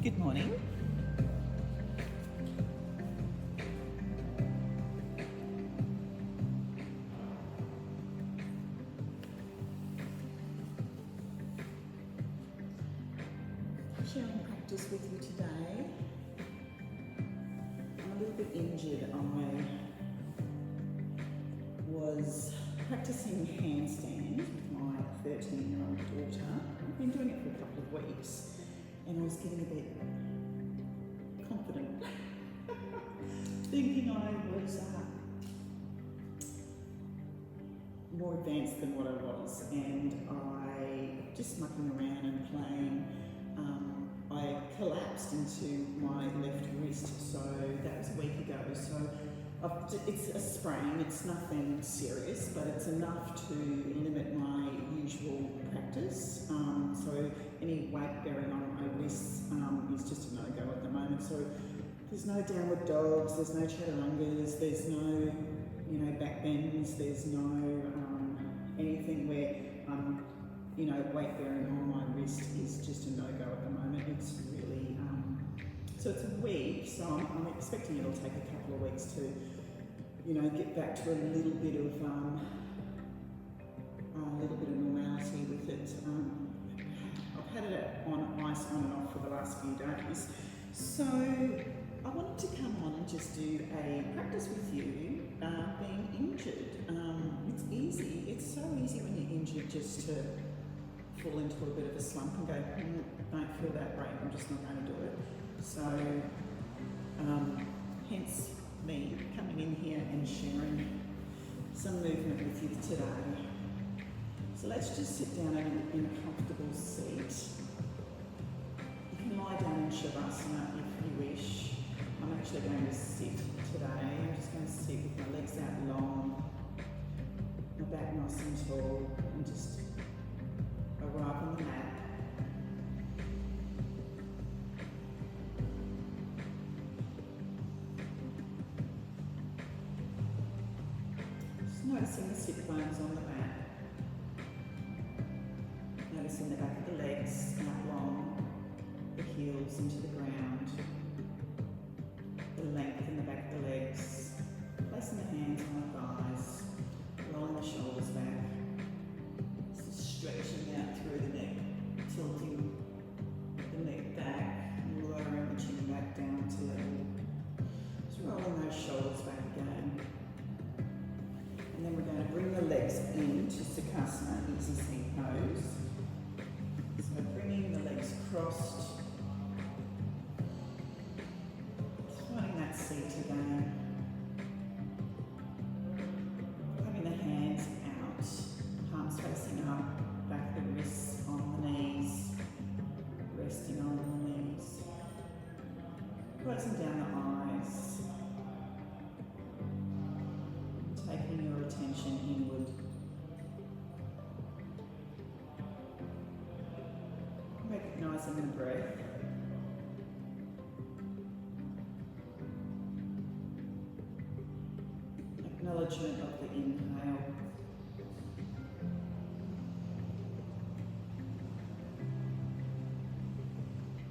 Good morning. Sharing practice with you today. I'm a little bit injured. I was practicing handstands with my 13-year-old daughter. I've been doing it for a couple of weeks and I was getting a bit confident, thinking I was more advanced than what I was, and I just mucking around and playing. I collapsed into my left wrist, so that was a week ago. So it's a sprain, it's nothing serious, but it's enough to limit my usual practice. So any weight bearing on my wrists is just a no-go at the moment. So there's no downward dogs, there's no chaturangas, there's no back bends, there's no anything where weight bearing on my wrist is just a no-go at the moment. It's really, so it's a week, so I'm expecting it'll take a couple of weeks to, get back to a little bit of normality with it. I've had it on ice on and off for the last few days. So I wanted to come on and just do a practice with you, being injured. It's easy, it's so easy when you're injured just to fall into a bit of a slump and go, don't feel that great, I'm just not going to do it. So, hence me coming in here and sharing some movement with you today. So let's just sit down in a comfortable seat. You can lie down in Shavasana if you wish. I'm actually going to sit today. I'm just going to sit with my legs out long, my back nice and tall, and just arrive on the mat. Just noticing the sit bones on the mat. Noticing the back of the legs out long, the heels into the ground, the length in the back of the legs, placing the hands on the thighs, rolling the shoulders back, stretching out through the neck, tilting the neck back, lowering the chin back down to level. Just rolling those shoulders back again. And then we're going to bring the legs into Sukhasana, easy seat pose. So bringing the legs crossed, finding that seat again. Having the hands out, palms facing up, back of the wrists on the knees, resting on the knees. Closing down the eyes, taking your attention inward. Recognizing the breath. Acknowledgement of the inhale.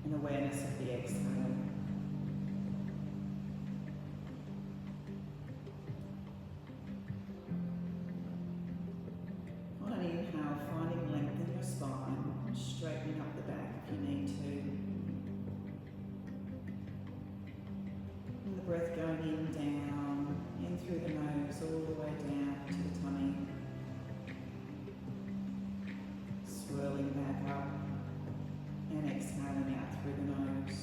And awareness of the exhale. On an inhale, finding length in your spine, straightening up the back if you need to. And the breath going in through the nose, all the way down to the tummy. Swirling back up and exhaling out through the nose.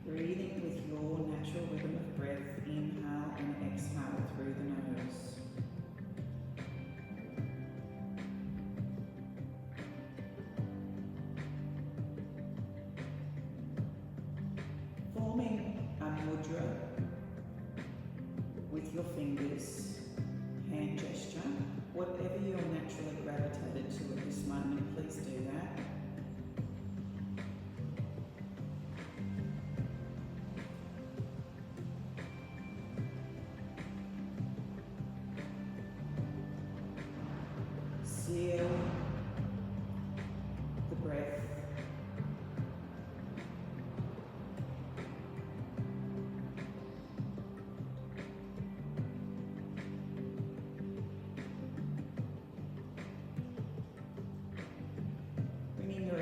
Breathing with your natural rhythm of breath, inhale and exhale through the nose. Forming a mudra with your fingers, hand gesture, whatever you're naturally gravitated to at this moment, please do that.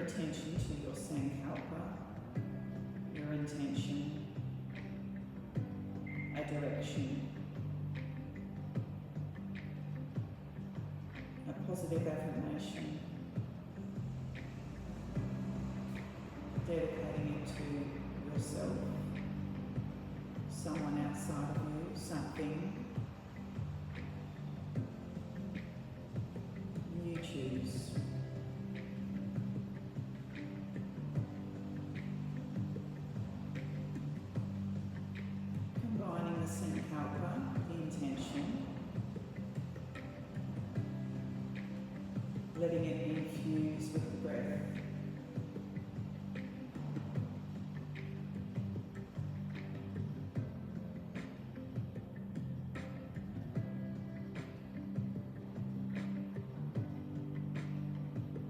attention to your sankalpa, your intention, a direction, a positive affirmation, dedicating it to yourself, someone outside of you, something you choose. Combining the sankalpa, the intention, letting it infuse with the breath.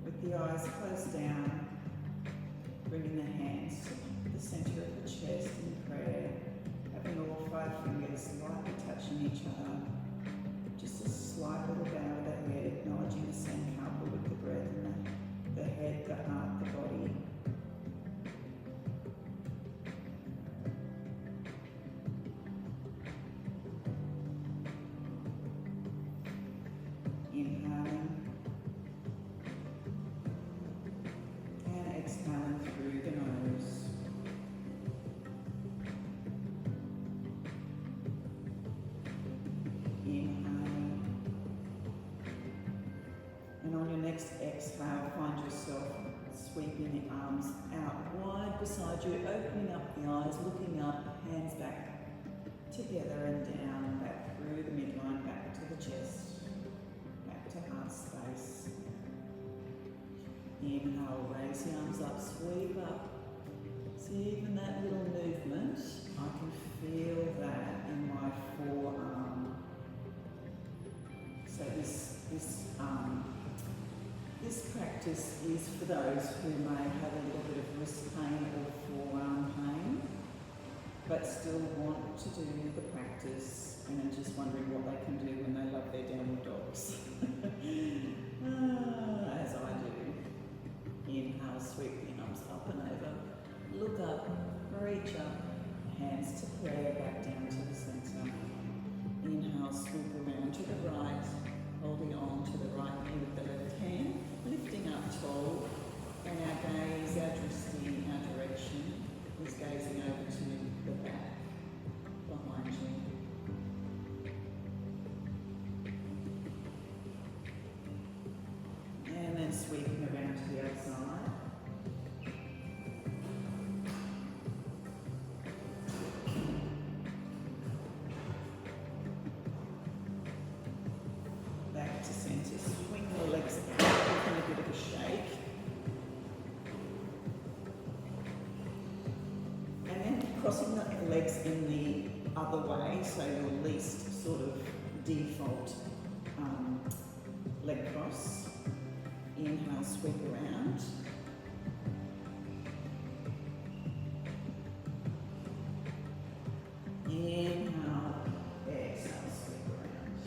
With the eyes closed down, bringing the hands to the centre of the chest in prayer, having all 5 fingers lightly touching each other. Just a slight little bow of the head, acknowledging the sankalpa with the breath and the head, the heart, the body. Inhaling and exhaling through the nose. Inhaling. And on your next exhale, find yourself sweeping the arms out wide beside you, opening up the eyes, looking up, hands back together and down, back through the midline, back to the chest, back to heart space. Inhale, raise the arms up, sweep up. See, even that little movement, I can feel that in my forearm. So this practice is for those who may have a little bit of wrist pain or forearm pain, but still want to do the practice and are just wondering what they can do when they love their downward dogs. As I do. Inhale, sweep the arms up and over. Look up, reach up, hands to prayer, back down to the centre. Inhale, swoop around to the right, holding on to the right knee with the left hand, lifting up tall, and our gaze, our drishti, our direction is gazing over to the back behind you. And then sweeping around to the other side. Back to centre, swing the legs out, giving a bit of a shake. And then crossing the legs in the other way, so your least sort of default leg cross. Inhale, sweep around. Inhale, exhale, sweep around.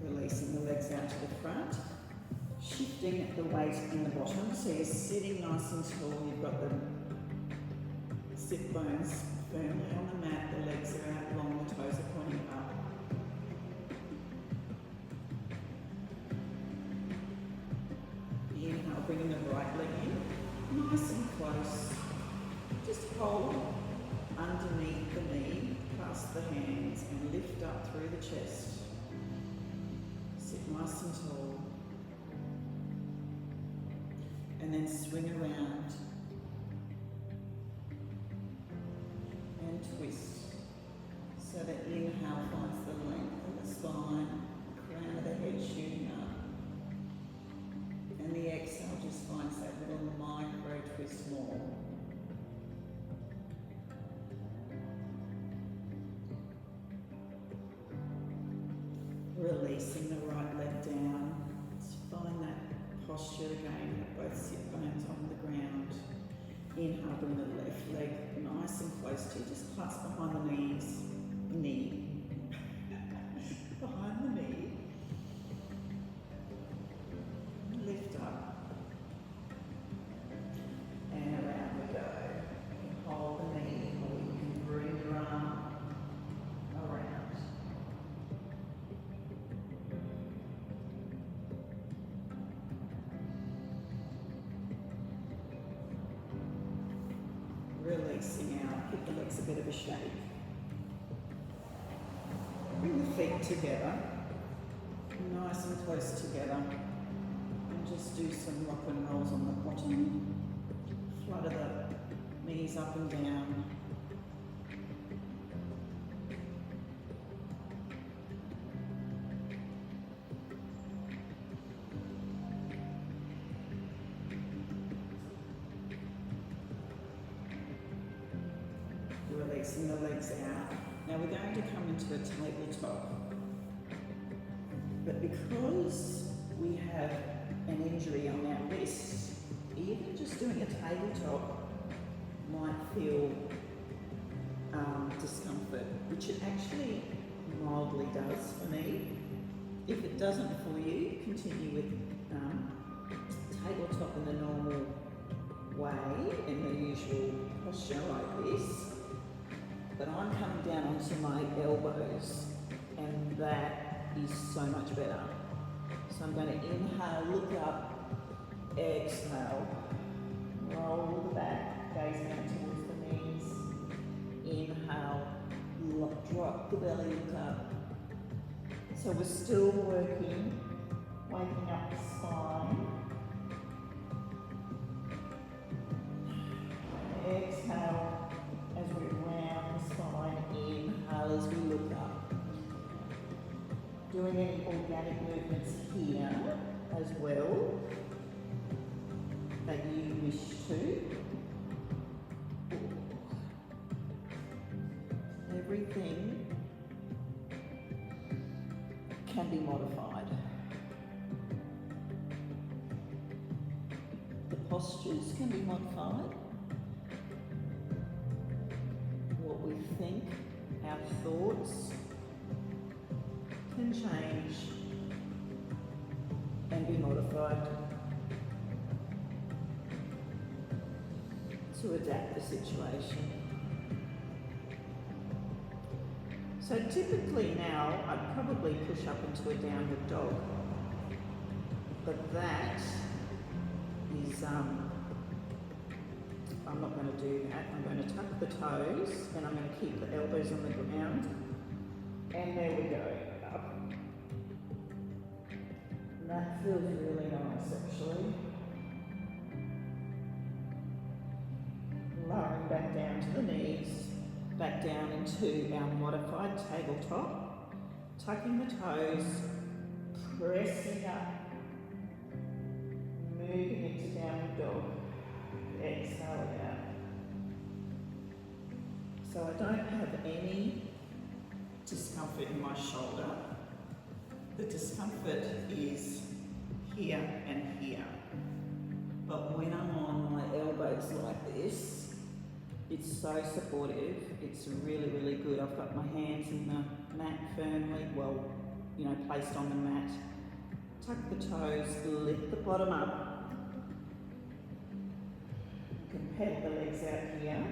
Releasing the legs out to the front. Shifting the weight in the bottom, so you're sitting nice and tall, you've got the sit bones firmly on the mat, the legs are out long, the toes are pointing up. Inhale, bringing the right leg in, nice and close. Just hold underneath the knee, clasp the hands and lift up through the chest. Sit nice and tall. And then swing around and twist. So that inhale finds the length of the spine, crown of the head shooting up. And the exhale just finds that little micro twist more. Releasing the right leg down. Just find that posture again, both sit bones on the ground. Inhale, bring the left leg nice and close to you. Just clasp behind the knees. Knee. Behind the knee. Lift up. And around we go. Hold the knee, or you can bring your arm around. Releasing out, give the legs a bit of a shake. Bring the feet together, nice and close together, and just do some rock and rolls on the bottom. Flutter the knees up and down. Releasing the legs out. Now we're going to come into a tabletop. But because we have an injury on our wrist, even just doing a tabletop might feel discomfort, which it actually mildly does for me. If it doesn't for you, continue with tabletop in the normal way, in the usual posture like this. But I'm coming down onto my elbows, and that is so much better. So I'm going to inhale, look up, exhale, roll the back, gaze down towards the knees. Inhale, drop the belly, look up. So we're still working, waking up the spine. Exhale as we round the spine. Inhale as we look up. Doing any organic movements here as well that you wish to. Everything can be modified. The postures can be modified. What we think, our thoughts can change and be modified to adapt the situation. So typically now, I'd probably push up into a downward dog, but that is, I'm not going to do that. I'm going to tuck the toes, and I'm going to keep the elbows on the ground, and there we go, up. And that feels really nice actually. Lowering back down to the knees. Back down into our modified tabletop, tucking the toes, pressing up, moving into downward dog, exhale out. So I don't have any discomfort in my shoulder. The discomfort is here and here. But when I'm on my elbows like this, it's so supportive, it's really, really good. I've got my hands in the mat firmly, well, you know, placed on the mat. Tuck the toes, lift the bottom up. You can pedal the legs out here.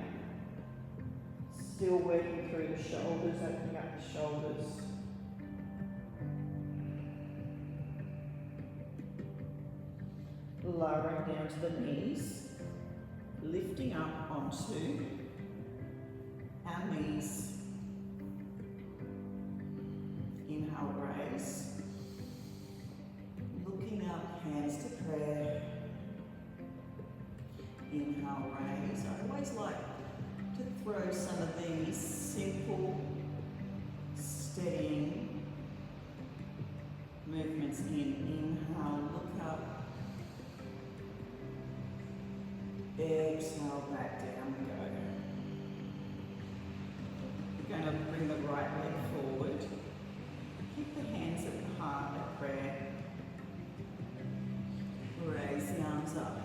Still working through the shoulders, opening up the shoulders. Lowering down to the knees. Lifting up onto our knees. Inhale, raise. Looking up, hands to prayer. Inhale, raise. I always like to throw some of these simple, steadying movements in. Inhale, look up. Exhale, back down we go. We're going to bring the right leg forward. Keep the hands at the heart at prayer. Raise the arms up.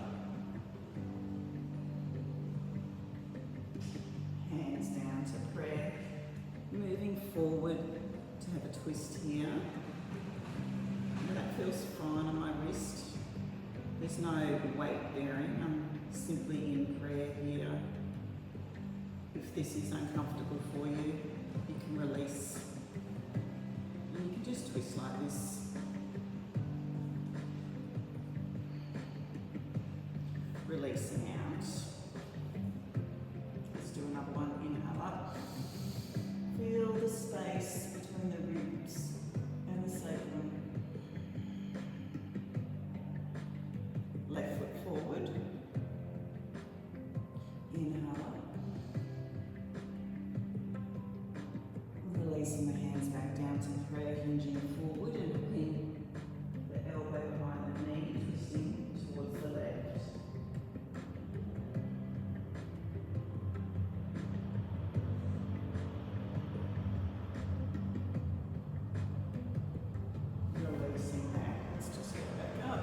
to prayer. Moving forward to have a twist here. And that feels fine on my wrist. There's no weight bearing, I'm simply in prayer here. If this is uncomfortable for you, you can release. And you can just twist like this. Releasing out. Let's do another one. Inhale up. Feel the space between the ribs and the sacrum. Left foot forward. Inhale up. Releasing the hands back down to prayer, hinging forward and hooking the elbow behind the knee, twisting towards the left. Releasing that. Let's just go back up.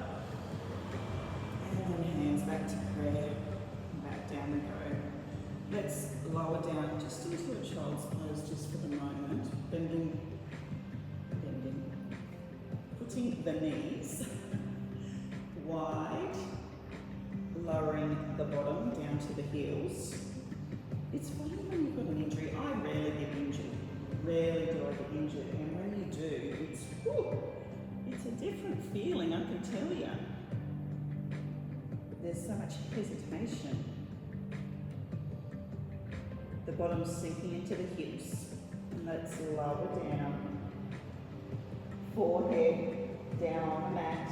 And then hands back to prayer. Back down we go. Let's lower down just into a child's pose just for the moment. Bending. Putting the knees wide, lowering the bottom down to the heels. It's funny when you've got an injury. I rarely get injured. Rarely do I get injured. And when you do, it's a different feeling, I can tell you. There's so much hesitation. The bottom's sinking into the hips. And let's lower down. Forehead down on the mat.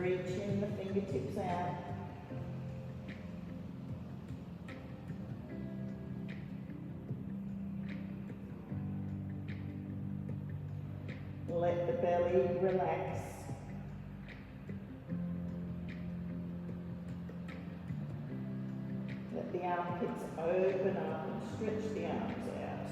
Reaching the fingertips out. Let the belly relax. Let the armpits open up and stretch the arms out.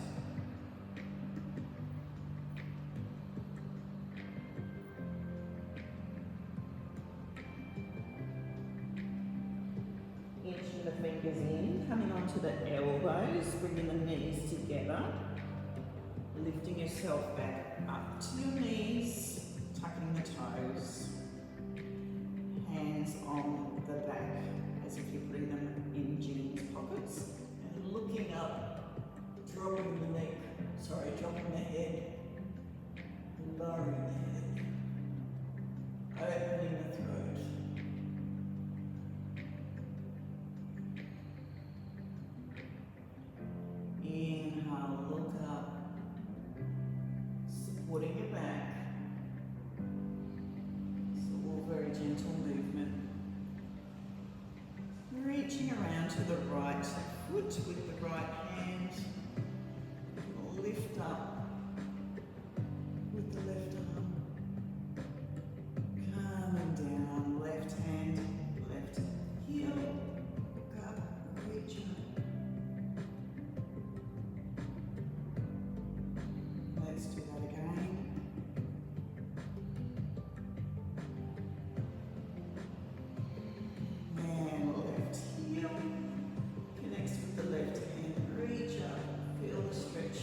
Inching the fingers in, coming onto the elbows, bringing the knees together, lifting yourself back up to your knees, tucking the toes, hands on the back as if you're putting them in jeans pockets, and looking up, dropping the head, lowering the head, opening the throat. Inhale, look up, supporting your back. It's all very gentle movement. Reaching around to the right foot with the right hand. Lift up with the left arm. Coming down, left hand, left heel. Look up, reach up. Let's do that again. And left heel connects with the left hand. Reach up, feel the stretch.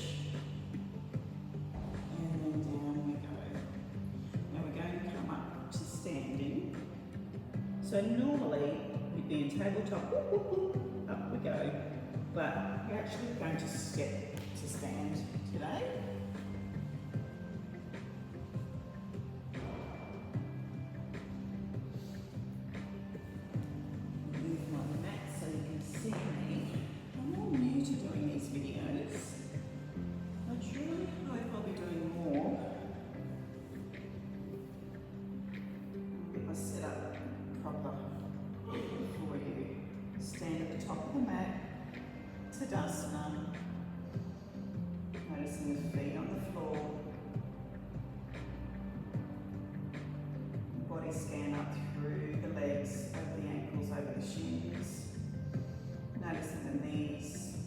And then down we go. Now we're going to come up to standing. So normally we'd be in tabletop, whoop, whoop, whoop, up we go. But we're actually going to step to stand today. Move my mat so you can see me. I'm all new to doing these videos. I truly hope I'll be doing more. I'll get my setup proper for you. Stand at the top of the mat, Tadasana. Noticing the feet on the floor. Body scan up through the legs, over the ankles, over the shins. Noticing the knees.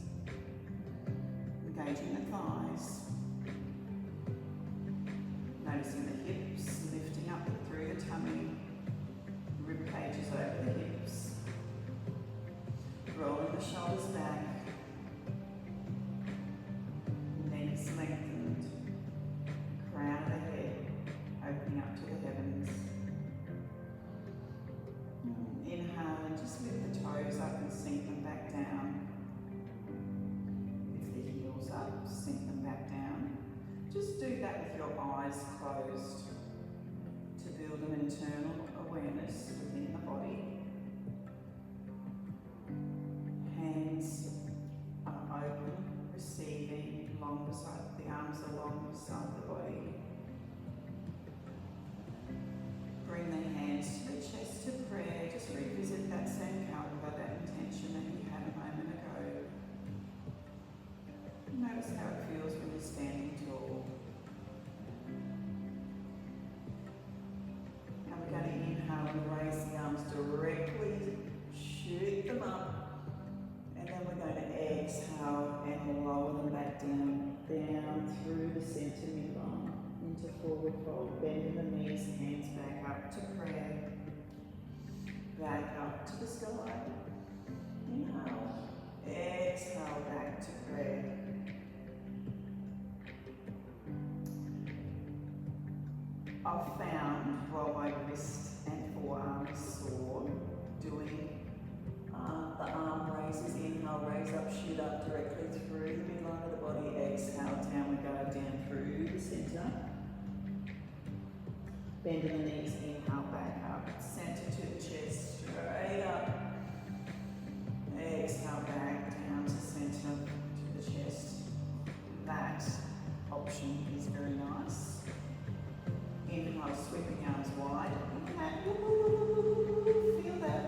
Engaging the thighs. Noticing the hips, lifting up through the tummy. Rib cages over the hips. Rolling the shoulders to the sky. Inhale. Exhale back to prayer. I've found while my wrist and forearms sore, doing the arm raises, inhale, raise up, shoot up directly through the midline of the body, exhale, down we go, down through the centre. Bend in the knees, inhale, back up, centre to the chest, straight up. Exhale, back down to centre, to the chest. That option is very nice. Inhale, sweeping arms wide. Feel that.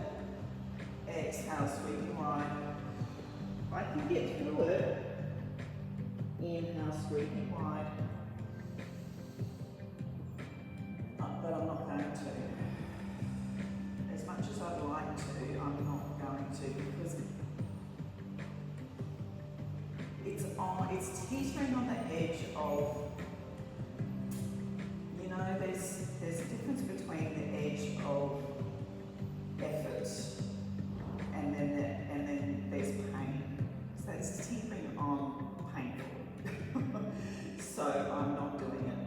Exhale, sweeping wide. I can get through it. Inhale, sweeping wide. But I'm not going to. As much as I'd like to, I'm not going to because it's teetering on the edge of, you know, there's a difference between the edge of effort and then there's pain. So it's teetering on painful. So I'm not doing it.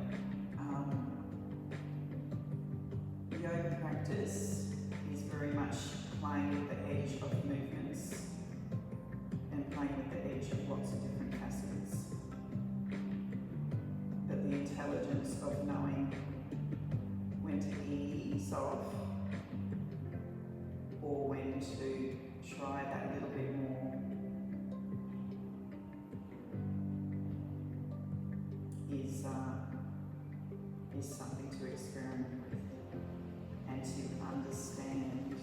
Yoga practice is very much playing with the edge of movements and playing with the edge of lots of different facets. But the intelligence of knowing when to ease off or when to try that little bit more is something to experiment with and to understand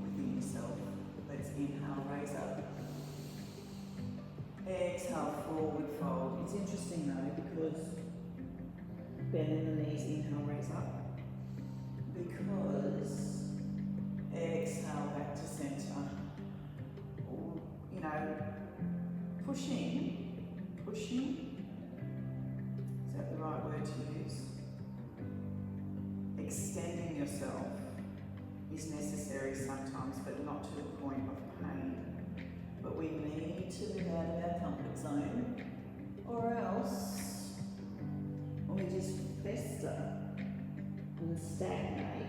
within yourself. Let's inhale, raise up. Exhale, forward fold. It's interesting though because bend in the knees, inhale, raise up. Because exhale, back to centre. Or, you know, pushing. Is that the right word to use? Extending yourself is necessary sometimes, but not to the point of pain. But we need to move out of our comfort zone, or else we just fester and stagnate,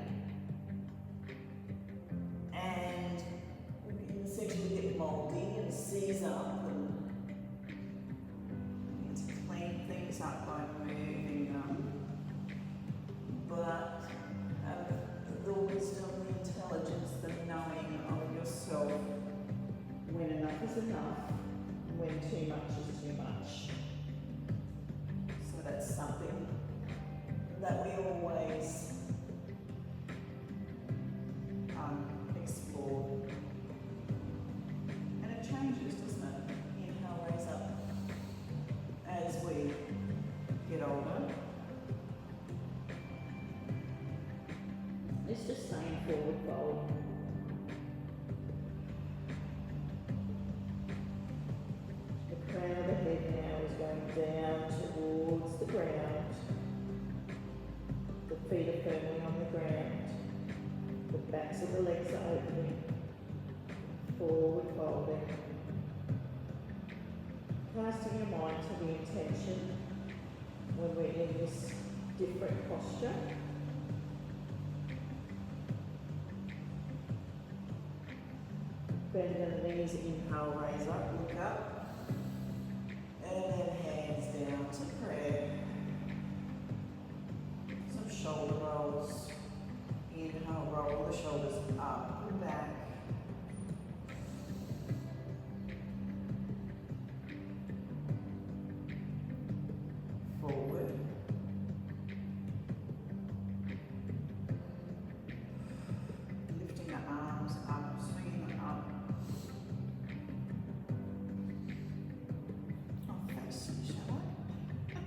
and we can essentially get mouldy and seize up and clean things up by moving them. But the wisdom, the intelligence, the knowing of yourself when enough is enough, when too much is too much. So that's something that we always explore. And it changes, doesn't it? Inhale, raise up. As we get older, it's just saying forward fold. The crown of the head now is going down towards the ground. The feet are firmly on the ground. The backs of the legs are opening. Forward folding. Casting your mind to the intention when we're in this different posture. Bend the knees, inhale, raise up, look up. And then hands down to prayer. Some shoulder rolls. Inhale, roll the shoulders up and back. Forward. Lifting the arms up, swinging them up. I'll face you, shall I?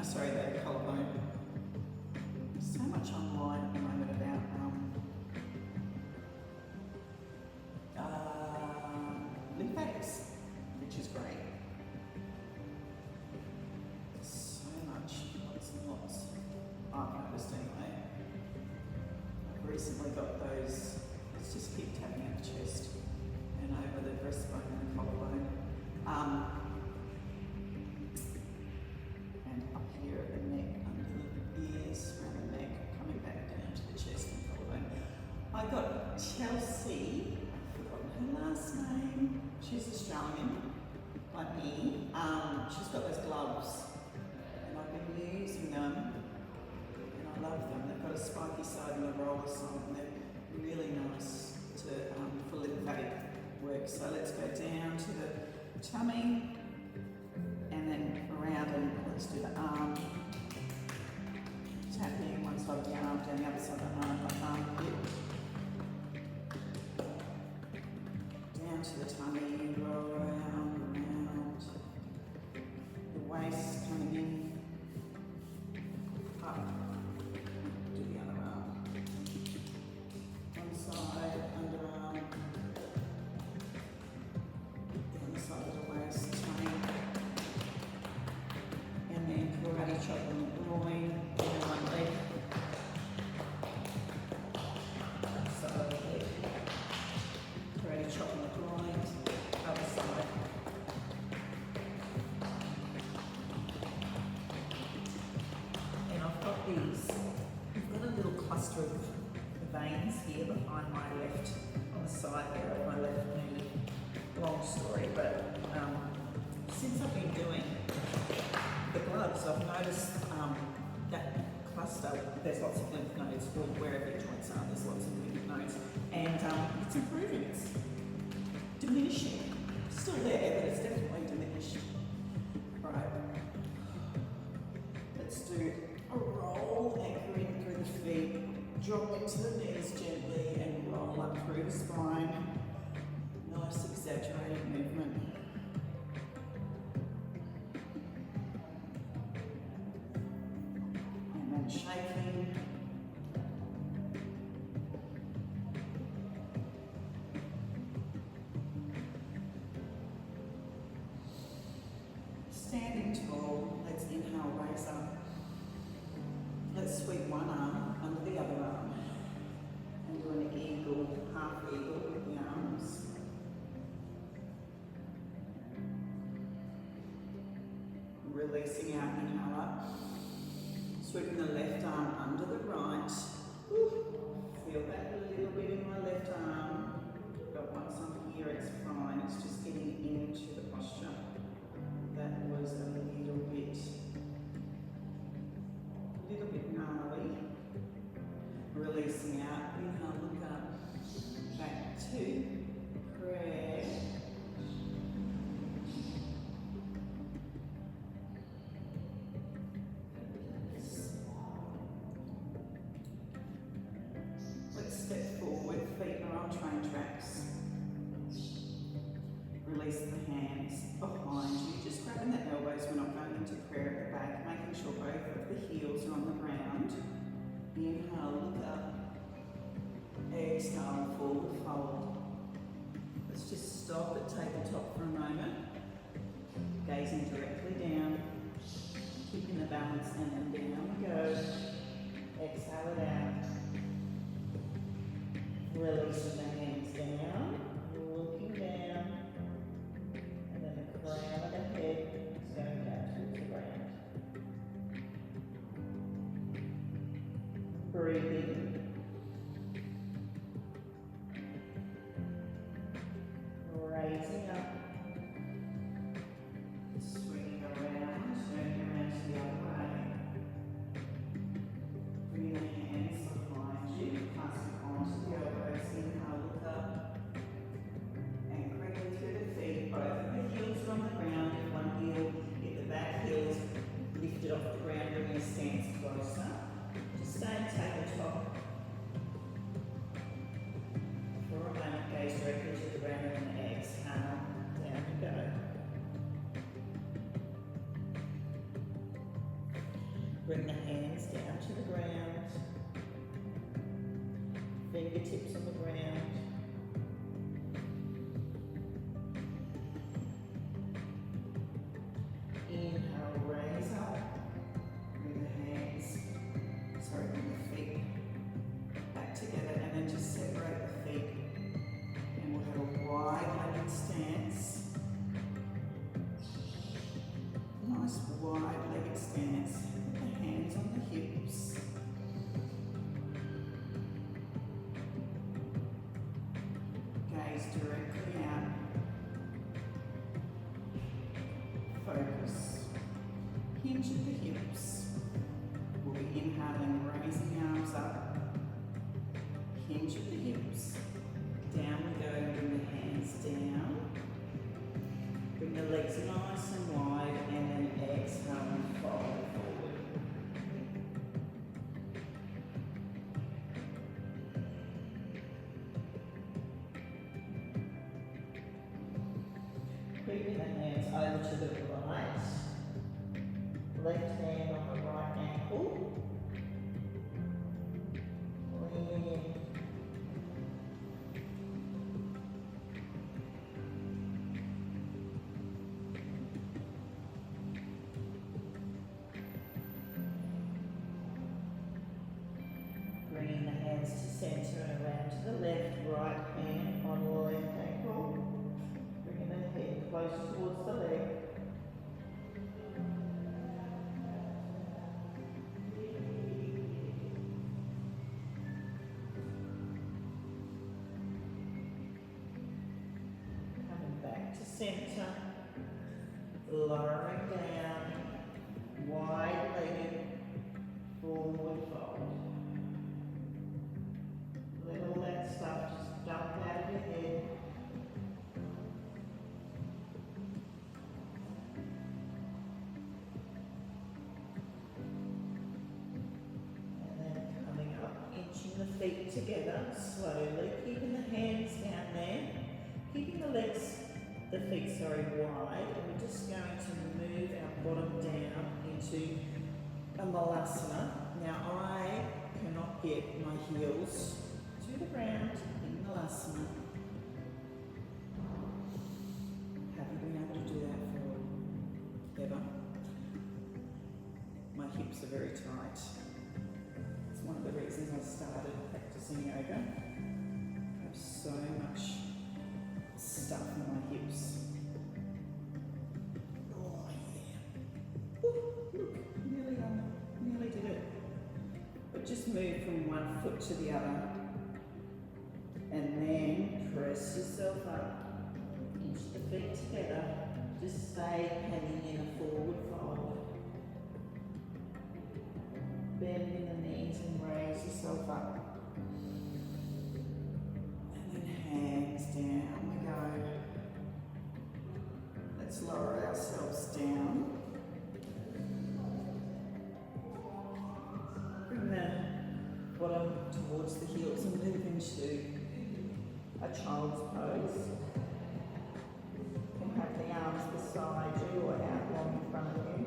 sorry, the collarbone. So much online at the moment about lymphatics, which is great. So much, lots and lots. I've noticed anyway. I've recently got those, let's just keep tapping at the chest and over the breastbone and the collarbone. And up here at the neck, under the ears, around the neck, coming back down to the chest and collarbone. I got Chelsea, I've forgotten her last name. She's Australian, like me. She's got those gloves, and I've been using them, and I love them. They've got a spiky side and a roller side, and they're really nice to for lymphatic work. So let's go down to the tummy, and then around, and let's do the arm. Tapping one side of the arm, down the other side of the arm, like armpit. Down to the tummy, roll around, the waist coming in, up, do the other arm, one side, underarm, the other side of the waist, tummy, and then karate chop on the groin, and then one leg, side of the leg, karate chop on the groin, other side. And I've got these, I've got a little cluster of veins here behind my left, on the side there of my left knee. Long story, but since I've been doing the gloves, I've noticed that cluster, there's lots of lymph nodes, or wherever your joints are, there's lots of lymph nodes, and it's improving, it's diminishing. Still there, but it's definitely diminished. Right. Let's do a roll, anchoring through the feet, drop into the knees gently, and roll up through the spine. Nice exaggerated movement. And then shaking. Standing tall, let's inhale, raise up. Let's sweep one arm under the other arm and do an eagle, half eagle with the arms. Releasing out, inhale up. Sweeping the left arm under the right. Feel that a little bit in my left arm. But once I'm here, it's fine. It's just getting into the posture. That was a little bit gnarly. Releasing out, inhale, look up, back to prayer. Let's step forward, feet are on train tracks. Release the hands behind you, just grabbing the elbows. We're not going into prayer at the back, making sure both of the heels are on the ground. Inhale, look up. Exhale, forward fold. Let's just stop at tabletop for a moment. Gazing directly down, keeping the balance, and then down we go. Exhale it out. Releasing the hands down, looking down. And then the crown of the head is going down towards the ground. Breathing. Raising up. Swinging around, turning around to the other way. Bringing the hands behind you, passing onto the elbows. Inhale, Bring the hands down to the ground, fingertips on the ground. Inhale, raise up. Bring the bring the feet back together, and then just separate the feet. And we'll have a wide-legged stance. Nice wide-legged stance. Put the hands on the hips. Gaze directly out. Focus. Hinge at the hips. We'll be inhaling, raising the arms up. Hinge at the hips. Down we go, bring the hands down. Bring the legs nice and wide, and then exhale and fold forward. Bringing the hands over to the right. Left hand on the right ankle. Lean in. Bringing the hands to centre and around to the left, right hand on the left ankle. Bringing the head close towards the leg. Coming back to centre, lowering down, wide-legged, forward fold. Let all that stuff just dump out of your head. And then coming up, inching the feet together slowly, keeping the hands down there, keeping the feet wide, and we're just going to move our bottom down into a malasana. Now I cannot get my heels to the ground in malasana. Haven't been able to do that for ever. My hips are very tight. It's one of the reasons I started practicing yoga. I have so much stuff in my hips. Oh yeah. Ooh, look, nearly did it. But just move from one foot to the other. And then press yourself up. Inch the feet together. Just stay hanging in a forward fold. Bend in the knees and raise yourself up. And then hands down we go. Let's lower ourselves down. Bring the bottom towards the heels and move into a child's pose. You can have the arms beside you or out long in front of you.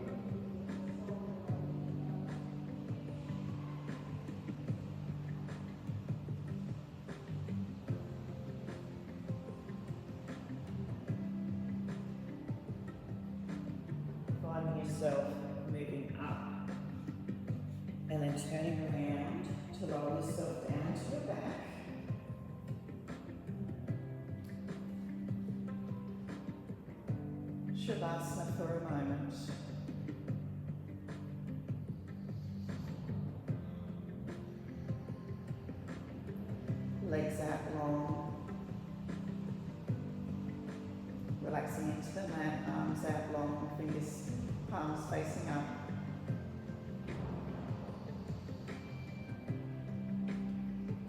Finding yourself moving up and then turning around to lower yourself down to your back. Shavasana for a moment. Legs out long. Relaxing into the mat, arms out long, fingers, palms facing up.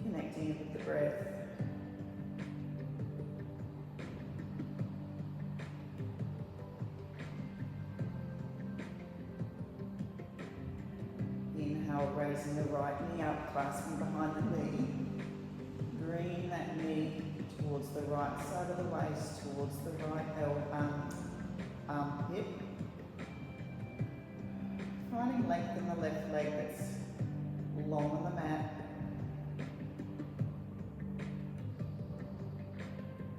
Connecting with the breath. Inhale, raising the right knee up, clasping behind the knee. Bringing that knee towards the right side of the waist, towards the right armpit. Trying to lengthen the left leg that's long on the mat.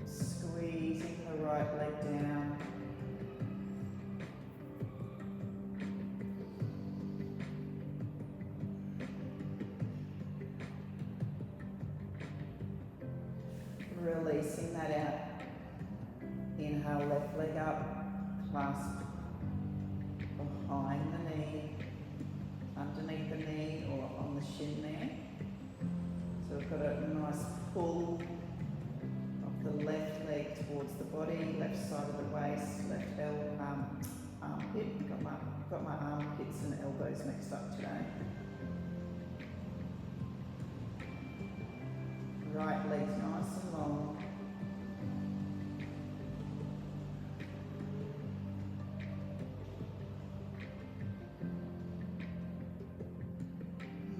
Squeezing the right leg down. Releasing that out. Inhale, left leg up, clasp behind the knee, underneath the knee or on the shin there. So we've got a nice pull of the left leg towards the body, left side of the waist, left armpit. Got my armpits and elbows mixed up today. Right leg's nice and long.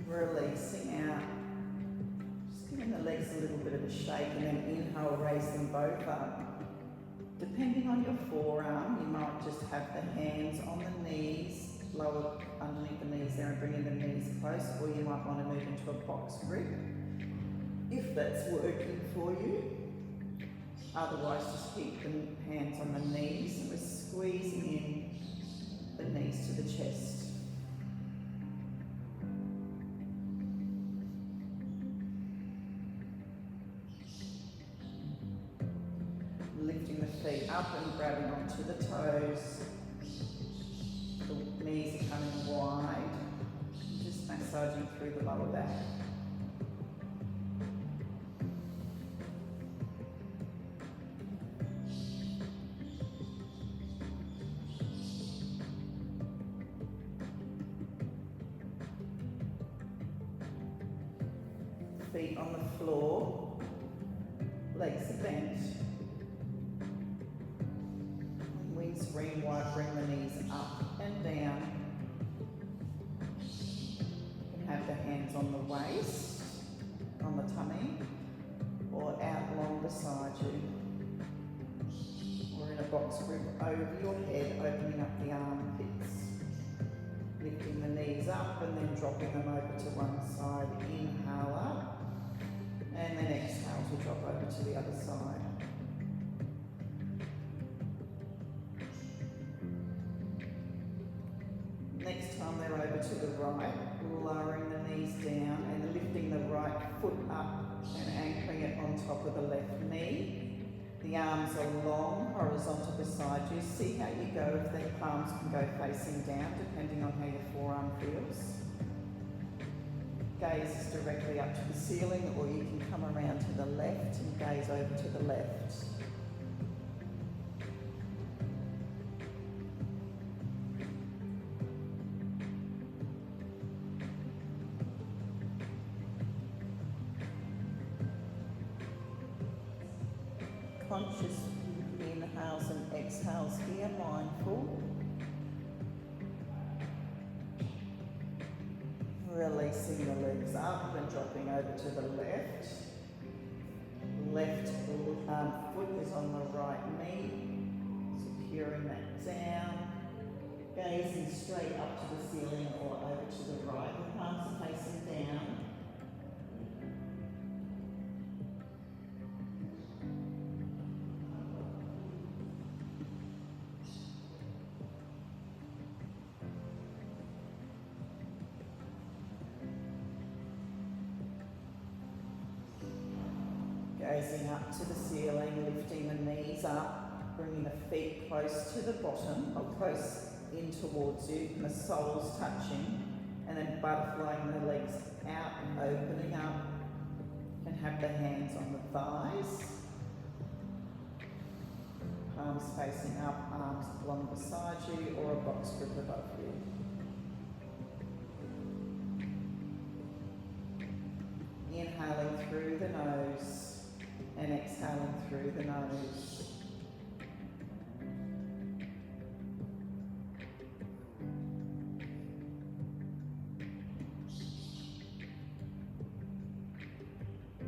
Releasing out. Just giving the legs a little bit of a shake, and then inhale, raise them both up. Depending on your forearm, you might just have the hands on the knees, lower underneath the knees there and bringing the knees close, or you might want to move into a box grip if that's working for you. Otherwise, just keep the hands on the knees, and we're squeezing in the knees to the chest. Lifting the feet up and grabbing onto the toes. The knees are coming wide. Just massaging through the lower back. Feet on the floor, legs are bent. Wings green wide, bring the knees up and down. You can have the hands on the waist, on the tummy, or out long beside you. Or in a box grip over your head, opening up the armpits. Lifting the knees up and then dropping them over to one side. Inhale up. And then exhale to drop over to the other side. Next time they're over to the right, lowering the knees down and lifting the right foot up and anchoring it on top of the left knee. The arms are long, horizontal beside you. See how you go, if the palms can go facing down, depending on how your forearm feels. Gaze is directly up to the ceiling, or you can come around to the left and gaze over to the left. Conscious inhales and exhales here, mindful. Releasing the legs up and dropping over to the left. Left foot is on the right knee, securing that down. Gazing straight up to the ceiling or over to the right. The palms are facing down. Gazing up to the ceiling, lifting the knees up, bringing the feet close to the bottom, or close in towards you, and the soles touching, and then butterflying the legs out and opening up. You can have the hands on the thighs, palms facing up, arms along beside you, or a box grip above you. Inhaling through the nose and exhaling through the nose.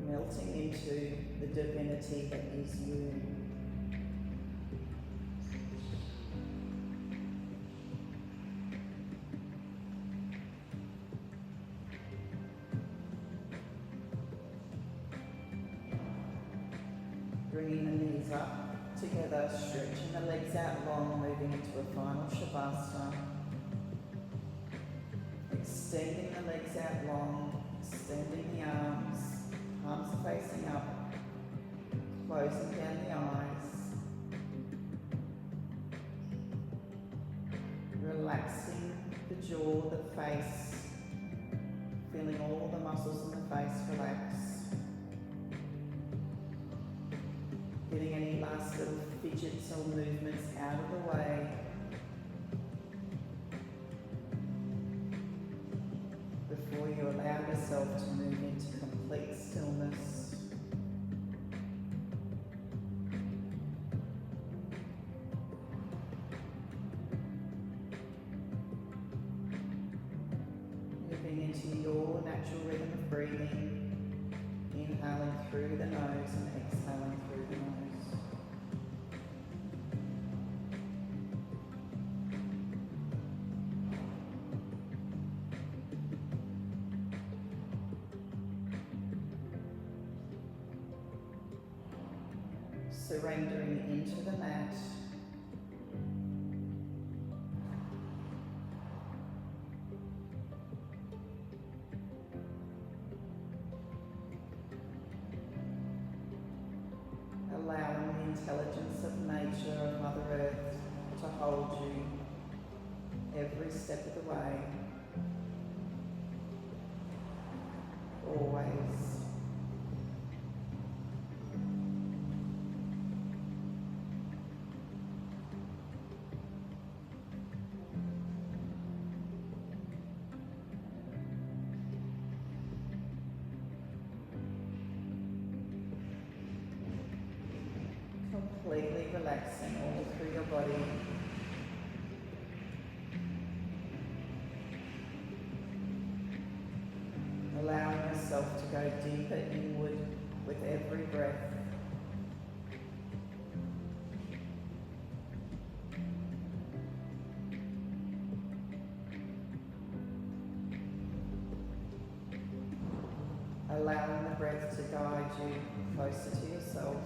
Melting into the divinity that is you. up together, stretching the legs out long, moving into a final Shavasana. Extending the legs out long, extending the arms, palms are facing up, closing down the eyes. Relaxing the jaw, the face, feeling all the muscles in the face relax. Getting any last little fidgets or movements out of the way. Before you allow yourself to move into complete stillness. Moving into your natural rhythm of breathing, inhaling through the nose and exhaling through the nose. Surrendering into the mat. Allowing the intelligence of nature, of Mother Earth, to hold you every step of the way. Always. Completely relaxing all through your body. Allowing yourself to go deeper inward with every breath. Allowing the breath to guide you closer to yourself.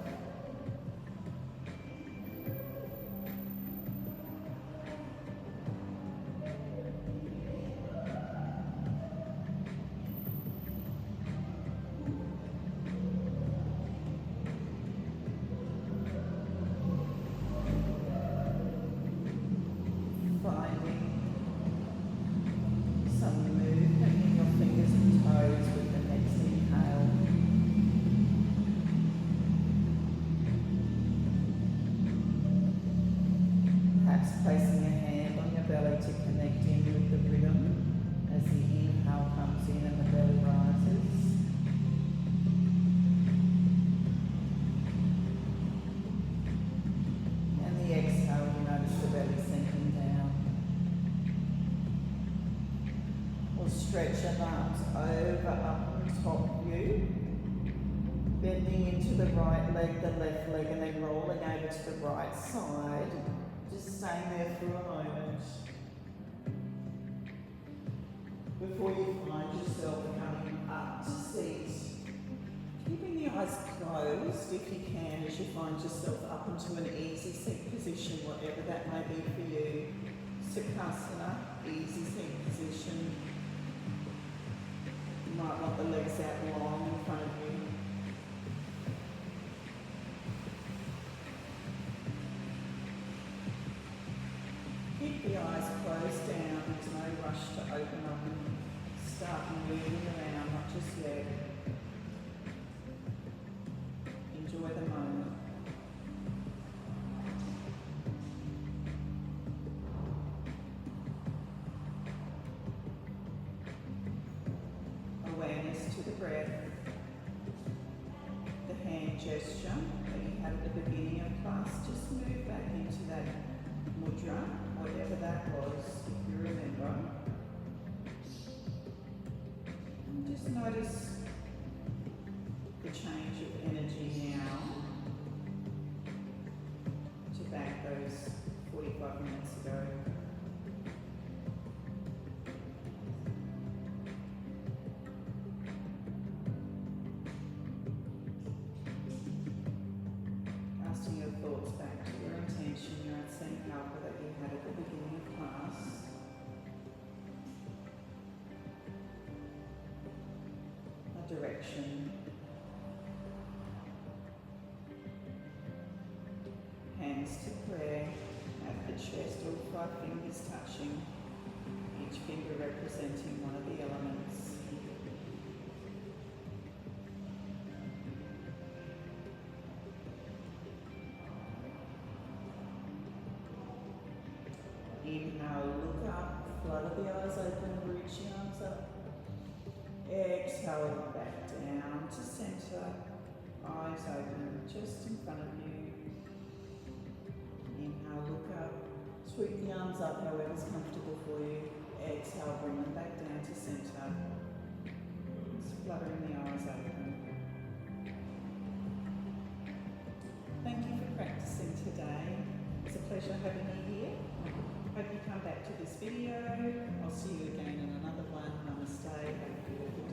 Placing a hand on your belly to connect in with the rhythm as the inhale comes in and the belly rises. And the exhale, you notice the belly sinking down. We'll stretch your arms over, up on top of you. Bending into the right leg, the left leg, and then rolling over to the right side. Just staying there for a moment before you find yourself coming up to seat. Keeping the eyes closed if you can as you find yourself up into an easy seat position, whatever that may be for you. Sukhasana, easy seat position. You might want the legs out long in front of you. Keep the eyes closed down, there's no rush to open up and start moving around, not just yet. Enjoy the moment. Awareness to the breath, the hand gesture that you had at the beginning of class, just move back into that mudra, whatever that was, if you remember. And just notice the change of energy now to back those 45 minutes ago. Asking direction. Hands to prayer at the chest, all 5 fingers touching, each finger representing one of the elements. Inhale, look up, flutter the eyes open, reach the arms up. Exhale, back down to center, eyes open, just in front of you. Inhale, look up, sweep the arms up however's comfortable for you. Exhale, bring them back down to center. Just fluttering the eyes open. Thank you for practicing today. It's a pleasure having you here. Hope you come back to this video. I'll see you again in another one. Namaste. Have a beautiful